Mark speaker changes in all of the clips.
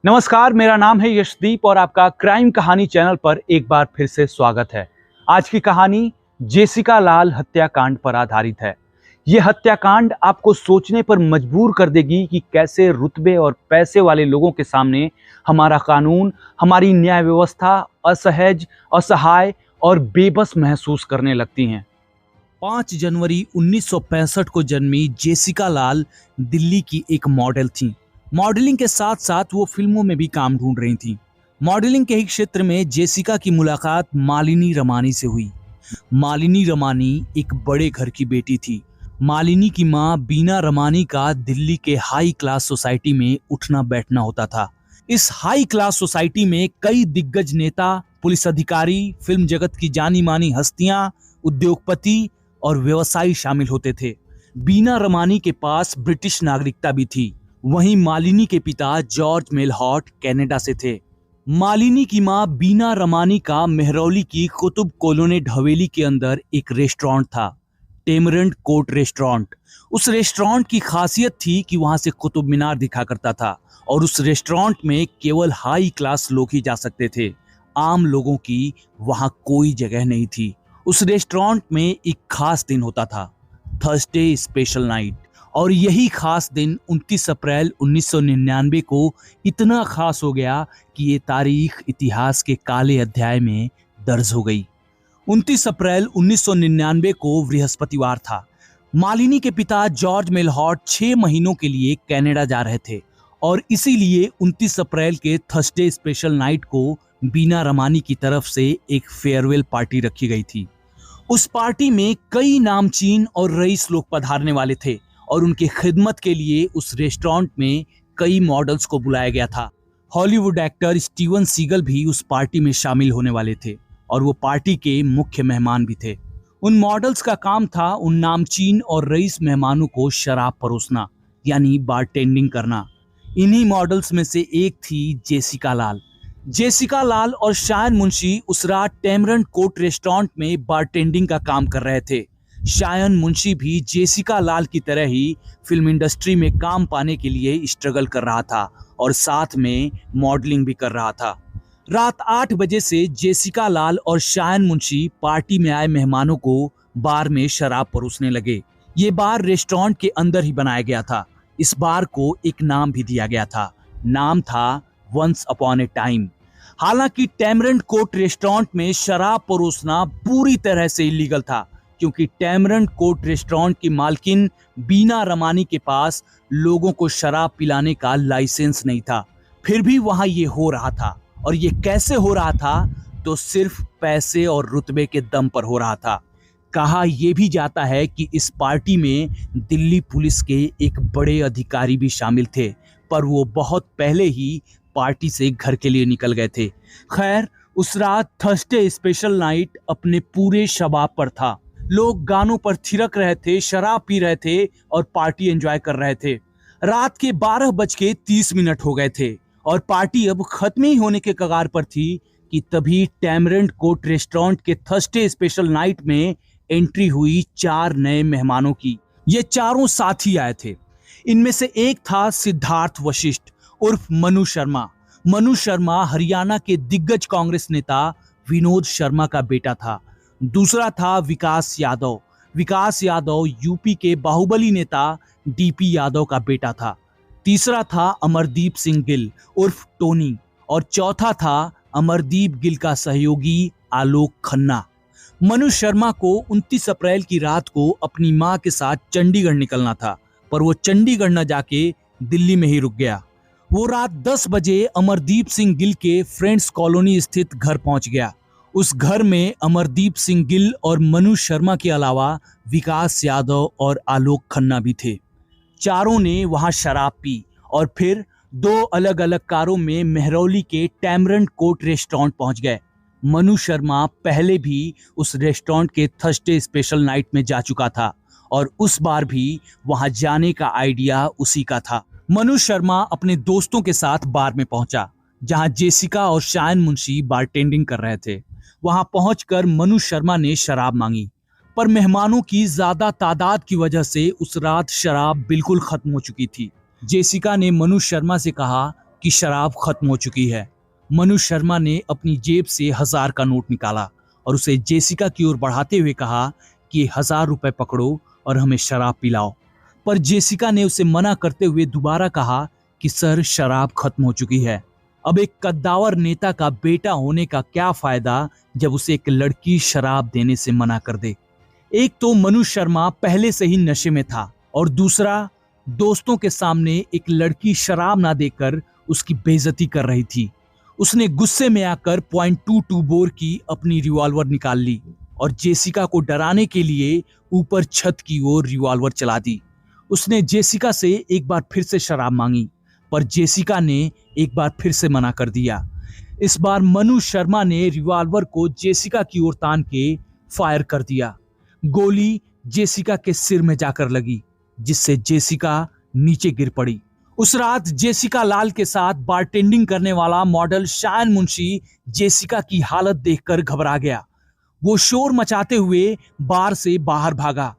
Speaker 1: नमस्कार, मेरा नाम है यशदीप और आपका क्राइम कहानी चैनल पर एक बार फिर से स्वागत है। आज की कहानी जेसिका लाल हत्याकांड पर आधारित है। यह हत्याकांड आपको सोचने पर मजबूर कर देगी कि कैसे रुतबे और पैसे वाले लोगों के सामने हमारा कानून, हमारी न्याय व्यवस्था असहज, असहाय और बेबस महसूस करने लगती हैं। 5 जनवरी 1965 को जन्मी जेसिका लाल दिल्ली की एक मॉडल थीं। मॉडलिंग के साथ साथ वो फिल्मों में भी काम ढूंढ रही थीं। मॉडलिंग के ही क्षेत्र में जेसिका की मुलाकात मालिनी रमानी से हुई। मालिनी रमानी एक बड़े घर की बेटी थी। मालिनी की मां बीना रमानी का दिल्ली के हाई क्लास सोसाइटी में उठना बैठना होता था। इस हाई क्लास सोसाइटी में कई दिग्गज नेता, पुलिस अधिकारी, फिल्म जगत की जानी मानी हस्तियां, उद्योगपति और व्यवसायी शामिल होते थे। बीना रमानी के पास ब्रिटिश नागरिकता भी थी। वहीं मालिनी के पिता जॉर्ज मेलहॉट कनाडा से थे। मालिनी की मां बीना रमानी का मेहरौली की कुतुब कॉलोनी हवेली के अंदर एक रेस्टोरेंट था, टेमरेंट कोर्ट रेस्टोरेंट। उस रेस्टोरेंट की खासियत थी कि वहां से कुतुब मीनार दिखा करता था और उस रेस्टोरेंट में केवल हाई क्लास लोग ही जा सकते थे। आम लोगों की वहां कोई जगह नहीं थी। उस रेस्टोरेंट में एक खास दिन होता था, थर्सडे स्पेशल नाइट। और यही खास दिन 29 अप्रैल 1999 को इतना खास हो गया कि ये तारीख इतिहास के काले अध्याय में दर्ज हो गई। 29 अप्रैल 1999 को बृहस्पतिवार था। मालिनी के पिता जॉर्ज मेलहॉट 6 महीनों के लिए कनाडा जा रहे थे और इसीलिए 29 अप्रैल के थर्सडे स्पेशल नाइट को बीना रमानी की तरफ से एक फेयरवेल पार्टी रखी गई थी। उस पार्टी में कई नामचीन और रईस लोग पधारने वाले थे और उनकी खिदमत के लिए उस रेस्टोरेंट में कई मॉडल्स को बुलाया गया था। हॉलीवुड एक्टर स्टीवन सीगल भी उस पार्टी में शामिल होने वाले थे और वो पार्टी के मुख्य मेहमान भी थे। उन मॉडल्स का काम था उन नामचीन और रईस मेहमानों को शराब परोसना, यानी बारटेंडिंग करना। इन्हीं मॉडल्स में से एक थी जेसिका लाल। जेसिका लाल और शायन मुंशी उस रात टेमरेंट कोर्ट रेस्टोरेंट में बारटेंडिंग का काम कर रहे थे। शायन मुंशी भी जेसिका लाल की तरह ही फिल्म इंडस्ट्री में काम पाने के लिए स्ट्रगल कर रहा था और साथ में मॉडलिंग भी कर रहा था। रात 8 बजे से जेसिका लाल और शायन मुंशी पार्टी में आए मेहमानों को बार में शराब परोसने लगे। ये बार रेस्टोरेंट के अंदर ही बनाया गया था। इस बार को एक नाम भी दिया गया था। नाम था वंस अपॉन ए टाइम। हालांकि टेमरेंट कोर्ट रेस्टोरेंट में शराब परोसना पूरी तरह से इलीगल था, क्योंकि टेमरेंट कोर्ट रेस्टोरेंट की मालकिन बीना रमानी के पास लोगों को शराब पिलाने का लाइसेंस नहीं था। फिर भी वहां ये हो रहा था, और ये कैसे हो रहा था? तो सिर्फ पैसे और रुतबे के दम पर हो रहा था। कहा यह भी जाता है कि इस पार्टी में दिल्ली पुलिस के एक बड़े अधिकारी भी शामिल थे, पर वो बहुत पहले ही पार्टी से घर के लिए निकल गए थे। खैर, उस रात थर्सडे स्पेशल नाइट अपने पूरे शबाब पर था। लोग गानों पर थिरक रहे थे, शराब पी रहे थे और पार्टी एंजॉय कर रहे थे। रात के 12:30 हो गए थे और पार्टी अब खत्म ही होने के कगार पर थी कि तभी टेमरेंट कोर्ट रेस्टोरेंट के थर्सडे स्पेशल नाइट में एंट्री हुई 4 नए मेहमानों की। ये चारों साथी आए थे। इनमें से एक था सिद्धार्थ वशिष्ठ उर्फ मनु शर्मा। मनु शर्मा हरियाणा के दिग्गज कांग्रेस नेता विनोद शर्मा का बेटा था। दूसरा था विकास यादव। विकास यादव यूपी के बाहुबली नेता डीपी यादव का बेटा था। तीसरा था अमरदीप सिंह गिल उर्फ टोनी और चौथा था अमरदीप गिल का सहयोगी आलोक खन्ना। मनु शर्मा को 29 अप्रैल की रात को अपनी मां के साथ चंडीगढ़ निकलना था, पर वो चंडीगढ़ न जाके दिल्ली में ही रुक गया। वो रात 10 बजे अमरदीप सिंह गिल के फ्रेंड्स कॉलोनी स्थित घर पहुंच गया। उस घर में अमरदीप सिंह गिल और मनु शर्मा के अलावा विकास यादव और आलोक खन्ना भी थे। चारों ने वहां शराब पी और फिर 2 अलग अलग कारों में मेहरौली के टेमरेंट कोर्ट रेस्टोरेंट पहुंच गए। मनु शर्मा पहले भी उस रेस्टोरेंट के थर्सडे स्पेशल नाइट में जा चुका था और उस बार भी वहां जाने का आइडिया उसी का था। मनु शर्मा अपने दोस्तों के साथ बार में पहुंचा, जहां जेसिका और शायन मुंशी बारटेंडिंग कर रहे थे। वहां पहुंचकर मनु शर्मा ने शराब मांगी, पर मेहमानों की ज्यादा तादाद की वजह से उस रात शराब बिल्कुल खत्म हो चुकी थी। जेसिका ने मनु शर्मा से कहा कि शराब खत्म हो चुकी है। मनु शर्मा ने अपनी जेब से 1000 का नोट निकाला और उसे जेसिका की ओर बढ़ाते हुए कहा कि 1000 रुपए पकड़ो और हमें शराब पिलाओ। पर जेसिका ने उसे मना करते हुए दोबारा कहा कि सर, शराब खत्म हो चुकी है। अब एक कद्दावर नेता का बेटा होने का क्या फायदा जब उसे एक लड़की शराब देने से मना कर दे। एक तो मनु शर्मा पहले से ही नशे में था और दूसरा, दोस्तों के सामने एक लड़की शराब ना देकर उसकी बेइज्जती कर रही थी। उसने गुस्से में आकर .22 बोर की अपनी रिवॉल्वर निकाल ली और जेसिका को डराने के लिए ऊपर छत की ओर रिवॉल्वर चला दी। उसने जेसिका से एक बार फिर से शराब मांगी, पर जेसिका ने एक बार फिर से मना कर दिया। इस बार मनु शर्मा ने रिवॉल्वर को जेसिका की ओर तान के फायर कर दिया। गोली जेसिका के सिर में जाकर लगी, जिससे जेसिका नीचे गिर पड़ी। उस रात जेसिका लाल के साथ बारटेंडिंग करने वाला मॉडल शायन मुंशी जेसिका की हालत देखकर घबरा गया। वो शोर मचाते हुए बार से बाहर भागा।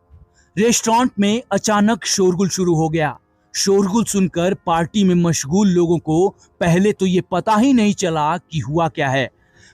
Speaker 1: रेस्टोरेंट में अचानक शोरगुल शुरू हो गया। शोरगुल सुनकर पार्टी में मशगूल लोगों को पहले तो ये पता ही नहीं चला कि हुआ क्या है,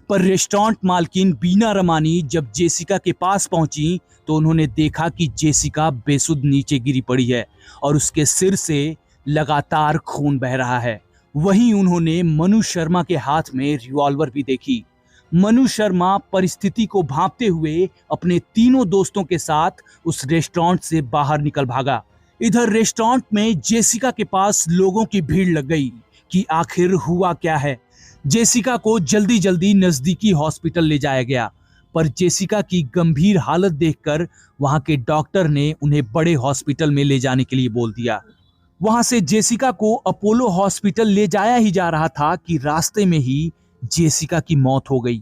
Speaker 1: पर रेस्टोरेंट मालकिन बीना रमानी जब जेसिका के पास पहुंची तो उन्होंने देखा कि जेसिका बेसुध नीचे गिरी पड़ी है और उसके सिर से लगातार खून बह रहा है। वहीं उन्होंने मनु शर्मा के हाथ में रिवॉल्वर भी देखी। मनु शर्मा परिस्थिति को भांपते हुए अपने तीनों दोस्तों के साथ उस रेस्टोरेंट से बाहर निकल भागा। इधर रेस्टोरेंट में जेसिका के पास लोगों की भीड़ लग गई कि आखिर हुआ क्या है। जेसिका को जल्दी जल्दी नजदीकी हॉस्पिटल ले जाया गया, पर जेसिका की गंभीर हालत देखकर वहां के डॉक्टर ने उन्हें बड़े हॉस्पिटल में ले जाने के लिए बोल दिया। वहां से जेसिका को अपोलो हॉस्पिटल ले जाया ही जा रहा था कि रास्ते में ही जेसिका की मौत हो गई।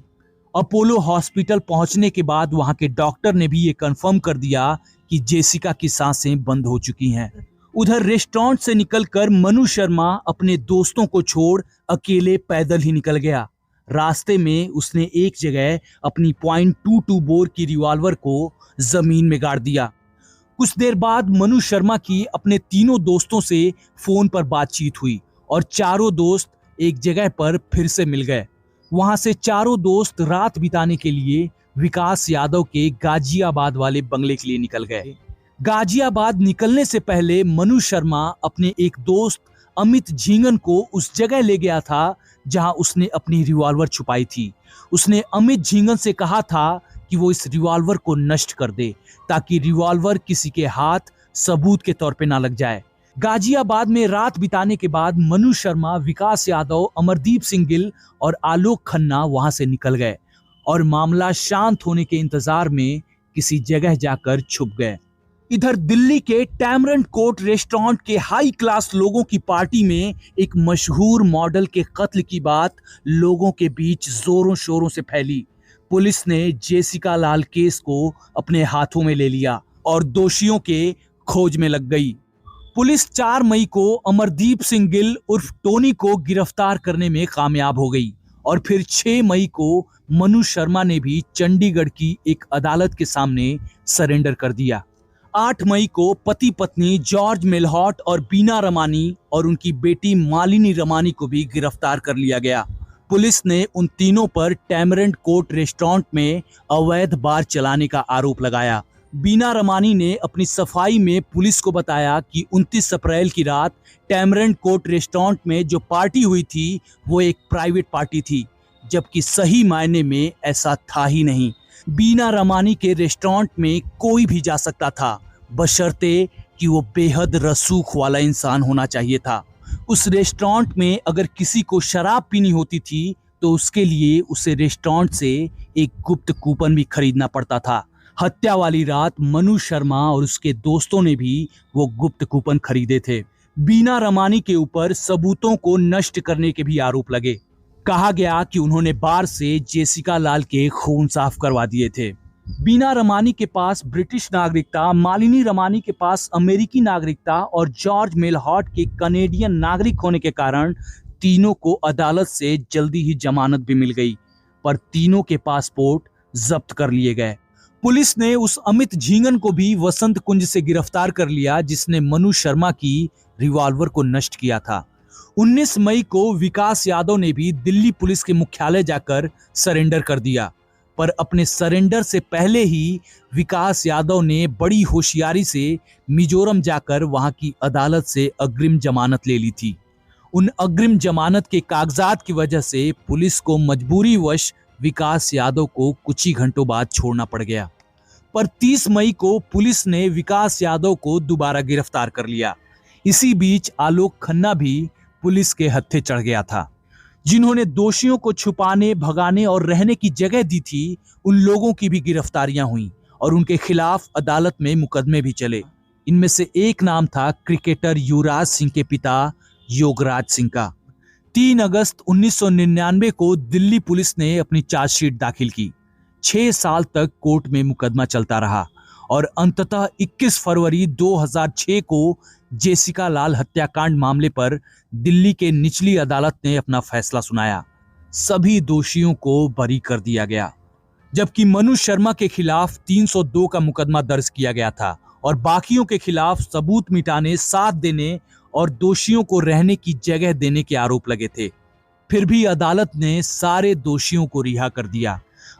Speaker 1: अपोलो हॉस्पिटल पहुंचने के बाद वहां के डॉक्टर ने भी ये कंफर्म कर दिया कि जेसिका की सांसें बंद हो चुकी हैं। उधर रेस्टोरेंट से निकलकर मनु शर्मा अपने दोस्तों को छोड़ अकेले पैदल ही निकल गया। रास्ते में उसने एक जगह अपनी .22 बोर की रिवॉल्वर को जमीन में गाड़ दिया। कुछ देर बाद मनु शर्मा की अपने तीनों दोस्तों से फोन पर बातचीत हुई और चारों दोस्त एक जगह पर फिर से मिल गए। वहां से चारों दोस्त रात बिताने के लिए विकास यादव के गाजियाबाद वाले बंगले के लिए निकल गए। गाजियाबाद निकलने से पहले मनु शर्मा अपने एक दोस्त अमित झिंगन को उस जगह ले गया था जहां उसने अपनी रिवॉल्वर छुपाई थी। उसने अमित झिंगन से कहा था कि वो इस रिवॉल्वर को नष्ट कर दे ताकि रिवॉल्वर किसी के हाथ सबूत के तौर पे ना लग जाए। गाजियाबाद में रात बिताने के बाद मनु शर्मा, विकास यादव, अमरदीप सिंह गिल और आलोक खन्ना वहां से निकल गए और मामला शांत होने के इंतजार में किसी जगह जाकर छुप गए। इधर दिल्ली के टैमरन कोर्ट रेस्टोरेंट के हाई क्लास लोगों की पार्टी में एक मशहूर मॉडल के कत्ल की बात लोगों के बीच जोरों शोरों से फैली। पुलिस ने जेसिका लाल केस को अपने हाथों में ले लिया और दोषियों के खोज में लग गई। पुलिस 4 मई को अमरदीप सिंह गिल उर्फ टोनी को गिरफ्तार करने में कामयाब हो गई और फिर 6 मई को मनु शर्मा ने भी चंडीगढ़ की एक अदालत के सामने सरेंडर कर दिया। 8 मई को पति पत्नी जॉर्ज मेलहॉट और बीना रमानी और उनकी बेटी मालिनी रमानी को भी गिरफ्तार कर लिया गया। पुलिस ने उन तीनों पर टैमरन कोर्ट रेस्टोरेंट में अवैध बार चलाने का आरोप लगाया। बीना रमानी ने अपनी सफाई में पुलिस को बताया कि 29 अप्रैल की रात टैमरन कोर्ट रेस्टोरेंट में जो पार्टी हुई थी वो एक प्राइवेट पार्टी थी, जबकि सही मायने में ऐसा था ही नहीं। बीना रमानी के रेस्टोरेंट में कोई भी जा सकता था, बशर्ते कि वो बेहद रसूख वाला इंसान होना चाहिए था। उस रेस्टोरेंट में अगर किसी को शराब पीनी होती थी तो उसके लिए उसे रेस्टोरेंट से एक गुप्त कूपन भी खरीदना पड़ता था। हत्या वाली रात मनु शर्मा और उसके दोस्तों ने भी वो गुप्त कूपन खरीदे थे। बीना रमानी के ऊपर सबूतों को नष्ट करने के भी आरोप लगे। कहा गया कि उन्होंने बार से जेसिका लाल के खून साफ करवा दिए थे। बीना रमानी के पास ब्रिटिश नागरिकता, मालिनी रमानी के पास अमेरिकी नागरिकता और जॉर्ज मेलहॉट के कनेडियन नागरिक होने के कारण तीनों को अदालत से जल्दी ही जमानत भी मिल गई, पर तीनों के पासपोर्ट जब्त कर लिए गए। पुलिस ने उस अमित झिंगन को भी वसंत कुंज से गिरफ्तार कर लिया जिसने मनु शर्मा की रिवॉल्वर को नष्ट किया था। 19 मई को विकास यादव ने भी दिल्ली पुलिस के मुख्यालय जाकर सरेंडर कर दिया, पर अपने सरेंडर से पहले ही विकास यादव ने बड़ी होशियारी से मिजोरम जाकर वहां की अदालत से अग्रिम जमानत ले ली थी। उन अग्रिम जमानत के कागजात की वजह से पुलिस को मजबूरीवश विकास यादव को कुछ ही घंटों बाद छोड़ना पड़ गया। पर 30 मई को पुलिस ने विकास यादव को दोबारा गिरफ्तार कर लिया। इसी बीच आलोक खन्ना भी पुलिस के हत्थे चढ़ गया था। जिन्होंने दोषियों को छुपाने, भगाने और रहने की जगह दी थी, उन लोगों की भी गिरफ्तारियां हुई और उनके खिलाफ अदालत में मुकदमे भी चले। इनमें से एक नाम था क्रिकेटर युवराज सिंह के पिता योगराज सिंह का। 3 अगस्त 1999 को दिल्ली पुलिस ने अपनी चार्जशीट दाखिल की। 6 साल तक कोर्ट में मुकदमा चलता रहा और अंततः 21 फरवरी 2006 को जेसिका लाल हत्याकांड मामले पर दिल्ली के निचली अदालत ने अपना फैसला सुनाया। सभी दोषियों को बरी कर दिया गया, जबकि मनु शर्मा के खिलाफ 302 का मुकदमा दर्ज किया गया था और बाकियों के खिलाफ सबूत मिटाने, साथ देने और दोषियों को रहने की जगह देने के आरोप लगे थे। फिर भी अदालत ने सारे दोषियों को रिहा कर दिया।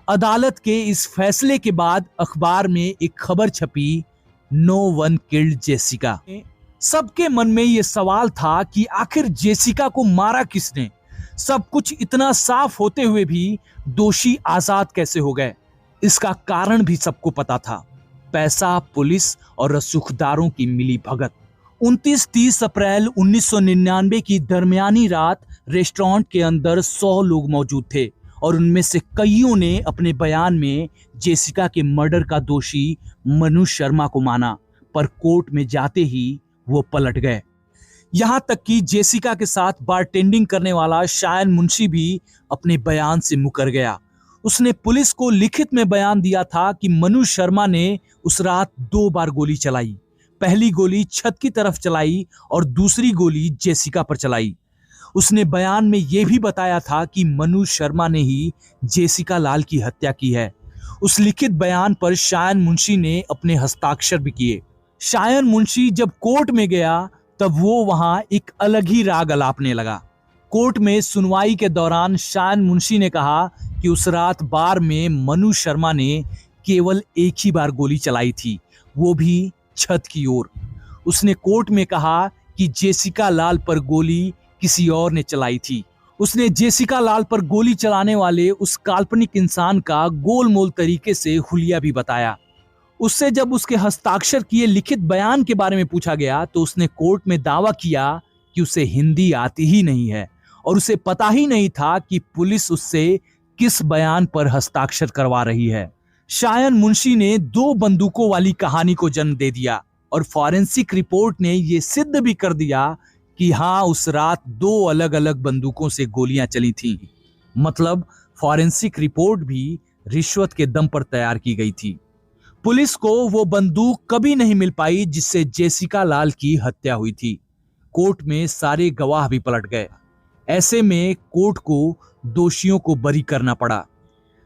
Speaker 1: अदालत के इस फैसले के बाद अखबार में एक खबर छपी, नो वन किल्ड जेसिका। सबके मन में यह सवाल था कि आखिर जेसिका को मारा किसने? सब कुछ इतना साफ होते हुए भी दोषी आजाद कैसे हो गए? इसका कारण भी सबको पता था, पैसा, पुलिस और रसूखदारों की मिली भगत। 29-30 अप्रैल 1999 की दरमियानी रात रेस्टोरेंट के अंदर 100 लोग मौजूद थे और उनमें से कईयों ने अपने बयान में जेसिका के मर्डर का दोषी मनु शर्मा को माना, पर कोर्ट में जाते ही वो पलट गए। यहां तक कि जेसिका के साथ बारटेंडिंग करने वाला शायन मुंशी भी अपने बयान से मुकर गया। उसने पुलिस को लिखित में बयान दिया था कि मनु शर्मा ने उस रात 2 बार गोली चलाई। पहली गोली छत की तरफ चलाई और दूसरी गोली जेसिका पर चलाई। उसने बयान में यह भी बताया था कि मनु शर्मा ने ही जेसिका लाल की हत्या की है। उस लिखित बयान पर शायन मुंशी ने अपने हस्ताक्षर भी किए। शायन मुंशी जब कोर्ट में गया तब वो वहां एक अलग ही राग अलापने लगा। कोर्ट में सुनवाई के दौरान शायन मुंशी ने कहा कि उस रात बार में मनु शर्मा ने केवल एक ही बार गोली चलाई थी, वो भी छत की ओर। उसने कोर्ट में कहा कि जेसिका लाल पर गोली किसी और ने चलाई थी। उसने जेसिका लाल पर गोली चलाने वाले उस काल्पनिक इंसान का गोलमोल तरीके से हुलिया भी बताया। उससे जब उसके हस्ताक्षर किए लिखित बयान के बारे में पूछा गया तो उसने कोर्ट में दावा किया कि उसे हिंदी आती ही नहीं है और उसे पता ही नहीं था कि पुलिस उससे किस बयान पर हस्ताक्षर करवा रही है। शायन मुंशी ने 2 बंदूकों वाली कहानी को जन्म दे दिया और फॉरेंसिक रिपोर्ट ने यह सिद्ध भी कर दिया कि हाँ, उस रात 2 अलग अलग बंदूकों से गोलियां चली थीं। मतलब फॉरेंसिक रिपोर्ट भी रिश्वत के दम पर तैयार की गई थी। पुलिस को वो बंदूक कभी नहीं मिल पाई जिससे जेसिका लाल की हत्या हुई थी। कोर्ट में सारे गवाह भी पलट गए। ऐसे में कोर्ट को दोषियों को बरी करना पड़ा।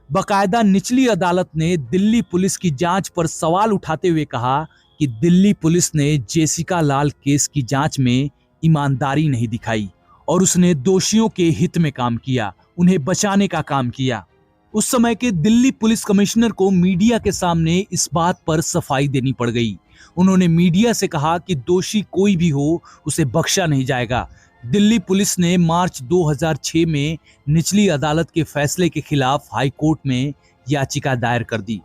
Speaker 1: बकायदा निचली अदालत ने दिल्ली पुलिस की जांच पर सवाल उठाते हुए कहा कि दिल्ली पुलिस ने जेसिका लाल केस की जांच में ईमानदारी नहीं दिखाई और उसने दोषियों के हित में काम किया, उन्हें बचाने का काम किया। उस समय के दिल्ली पुलिस कमिश्नर को मीडिया के सामने इस बात पर सफाई देनी पड़ गई। उन्होंने मीडिया से कहा कि दोषी कोई भी हो, उसे बख्शा नहीं जाएगा। दिल्ली पुलिस ने मार्च 2006 में निचली अदालत के फैसले के खिलाफ हाई कोर्ट में याचिका दायर कर दी।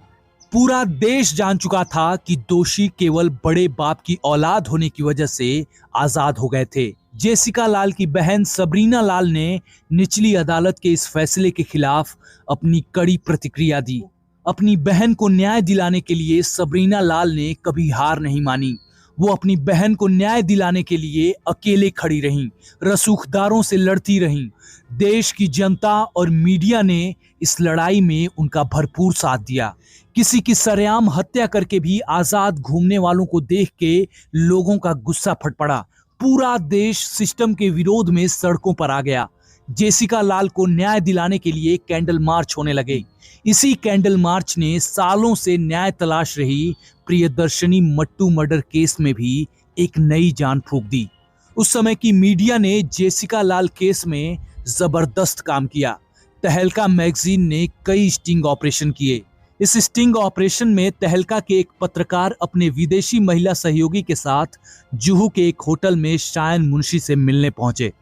Speaker 1: पूरा देश जान चुका था कि दोषी केवल बड़े बाप की औलाद होने की वजह से आजाद हो गए थे। जेसिका लाल की बहन सबरीना लाल ने निचली अदालत के इस फैसले के खिलाफ अपनी कड़ी प्रतिक्रिया दी। अपनी बहन को न्याय दिलाने के लिए सबरीना लाल ने कभी हार नहीं मानी। वो अपनी बहन को न्याय दिलाने के लिए अकेले खड़ी रहीं, रसूखदारों से लड़ती रहीं। देश की जनता और मीडिया ने इस लड़ाई में उनका भरपूर साथ दिया। किसी की सरेआम हत्या करके भी आजाद घूमने वालों को देख के लोगों का गुस्सा फट पड़ा। पूरा देश सिस्टम के विरोध में सड़कों पर आ गया। जेसिका लाल को न्याय दिलाने के लिए कैंडल मार्च होने लगे। इसी कैंडल मार्च ने सालों से न्याय तलाश रही प्रियदर्शनी मट्टू मर्डर केस में भी एक नई जान फूंक दी। उस समय की मीडिया ने जेसिका लाल केस में जबरदस्त काम किया। तहलका मैगजीन ने कई स्टिंग ऑपरेशन किए। इस स्टिंग ऑपरेशन में तहलका के एक पत्रकार अपने विदेशी महिला सहयोगी के साथ जुहू के एक होटल में शायन मुंशी से मिलने पहुंचे।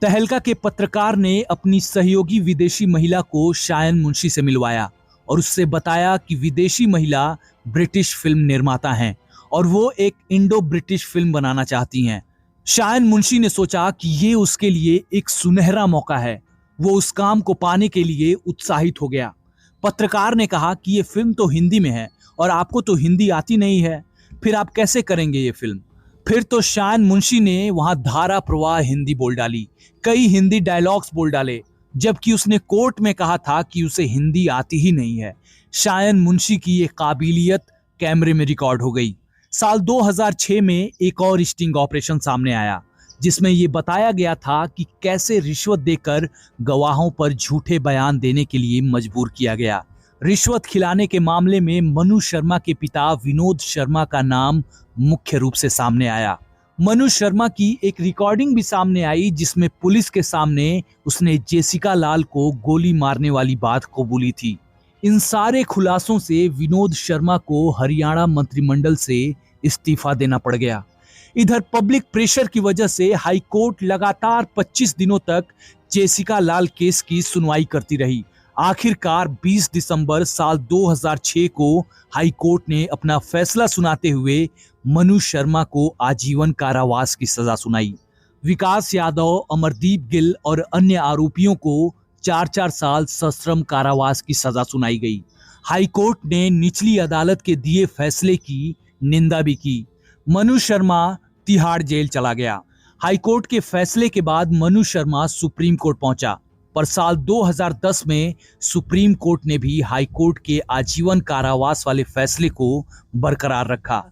Speaker 1: तहलका के पत्रकार ने अपनी सहयोगी विदेशी महिला को शायन मुंशी से मिलवाया और उससे बताया कि विदेशी महिला ब्रिटिश फिल्म निर्माता हैं और वो एक इंडो ब्रिटिश फिल्म बनाना चाहती हैं। शायन मुंशी ने सोचा कि ये उसके लिए एक सुनहरा मौका है। वो उस काम को पाने के लिए उत्साहित हो गया। पत्रकार ने कहा कि ये फिल्म तो हिंदी में है और आपको तो हिंदी आती नहीं है, फिर आप कैसे करेंगे ये फिल्म। फिर तो शायन मुंशी ने वहां धारा प्रवाह हिंदी बोल डाली, कई हिंदी डायलॉग्स बोल डाले, जबकि उसने कोर्ट में कहा था कि उसे हिंदी आती ही नहीं है। शायन मुंशी की ये काबिलियत कैमरे में रिकॉर्ड हो गई। साल 2006 में एक और स्टिंग ऑपरेशन सामने आया, जिसमें ये बताया गया था कि कैसे रिश्वत देकर गवाहों पर झूठे बयान देने के लिए मजबूर किया गया। रिश्वत खिलाने के मामले में मनु शर्मा के पिता विनोद शर्मा का नाम मुख्य रूप से सामने आया। मनु शर्मा की एक रिकॉर्डिंग भी सामने आई, जिसमें पुलिस के सामने उसने जेसिका लाल को गोली मारने वाली बात कबूली थी। इन सारे खुलासों से विनोद शर्मा को हरियाणा मंत्रिमंडल से इस्तीफा देना पड़ गया। इधर पब्लिक प्रेशर की वजह से हाई कोर्ट लगातार 25 दिनों तक जेसिका लाल केस की सुनवाई करती रही। आखिरकार 20 दिसंबर साल 2006 को हाई कोर्ट ने अपना फैसला सुनाते हुए मनु शर्मा को आजीवन कारावास की सजा सुनाई। विकास यादव, अमरदीप गिल और अन्य आरोपियों को 4-4 साल सश्रम कारावास की सजा सुनाई गई। हाई कोर्ट ने निचली अदालत के दिए फैसले की निंदा भी की। मनु शर्मा तिहाड़ जेल चला गया। हाई कोर्ट के फैसले के बाद मनु शर्मा सुप्रीम कोर्ट पहुंचा, पर साल 2010 में सुप्रीम कोर्ट ने भी हाई कोर्ट के आजीवन कारावास वाले फैसले को बरकरार रखा।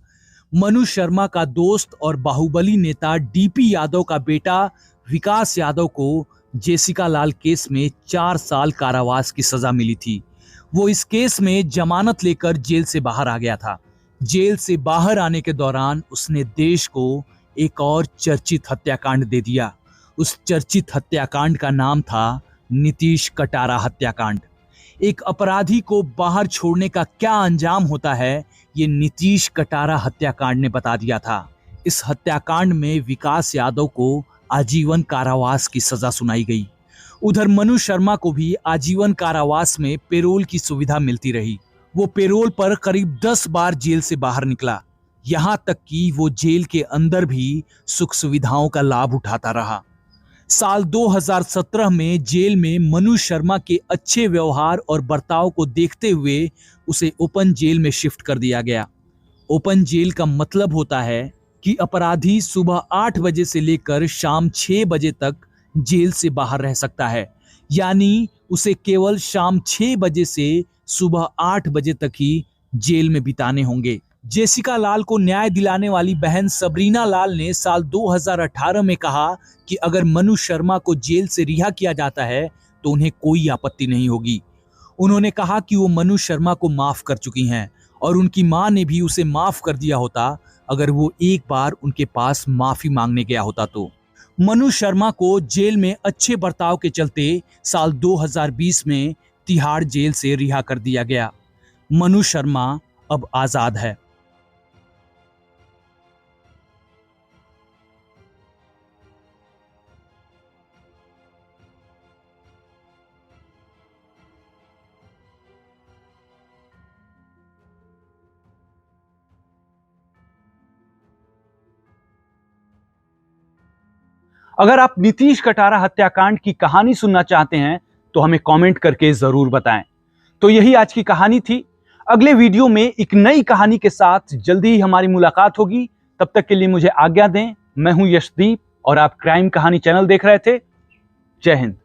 Speaker 1: मनु शर्मा का दोस्त और बाहुबली नेता डीपी यादव का बेटा विकास यादव को जेसिका लाल केस में 4 साल कारावास की सजा मिली थी। वो इस केस में जमानत लेकर जेल से बाहर आ गया था। जेल से बाहर आने के दौरान उसने देश को एक और चर्चित हत्याकांड दे दिया। उस चर्चित हत्याकांड का नाम था नीतीश कटारा हत्याकांड। एक अपराधी को बाहर छोड़ने का क्या अंजाम होता है, ये नीतीश कटारा हत्याकांड ने बता दिया था। इस हत्याकांड में विकास यादव को आजीवन कारावास की सजा सुनाई गई। उधर मनु शर्मा को भी आजीवन कारावास में पेरोल की सुविधा मिलती रही। वो पेरोल पर करीब 10 बार जेल से बाहर निकला। यहां तक कि वो जेल के अंदर भी सुख सुविधाओं का लाभ उठाता रहा। साल 2017 में जेल में मनु शर्मा के अच्छे व्यवहार और बर्ताव को देखते हुए उसे ओपन जेल में शिफ्ट कर दिया गया। ओपन जेल का मतलब होता है कि अपराधी सुबह 8 बजे से लेकर शाम 6 बजे तक जेल से बाहर रह सकता है, यानी उसे केवल शाम 6 बजे से सुबह 8 बजे तक ही जेल में बिताने होंगे। जेसिका लाल को न्याय दिलाने वाली बहन सबरीना लाल ने साल 2018 में कहा कि अगर मनु शर्मा को जेल से रिहा किया जाता है तो उन्हें कोई आपत्ति नहीं होगी। उन्होंने कहा कि वो मनु शर्मा को माफ कर चुकी हैं और उनकी मां ने भी उसे माफ कर दिया होता अगर वो एक बार उनके पास माफी मांगने गया होता तो। मनु शर्मा को जेल में अच्छे बर्ताव के चलते साल 2020 में तिहाड़ जेल से रिहा कर दिया गया। मनु शर्मा अब आजाद है।
Speaker 2: अगर आप नीतीश कटारा हत्याकांड की कहानी सुनना चाहते हैं तो हमें कमेंट करके जरूर बताएं। तो यही आज की कहानी थी। अगले वीडियो में एक नई कहानी के साथ जल्दी ही हमारी मुलाकात होगी। तब तक के लिए मुझे आज्ञा दें। मैं हूं यशदीप और आप क्राइम कहानी चैनल देख रहे थे। जय हिंद।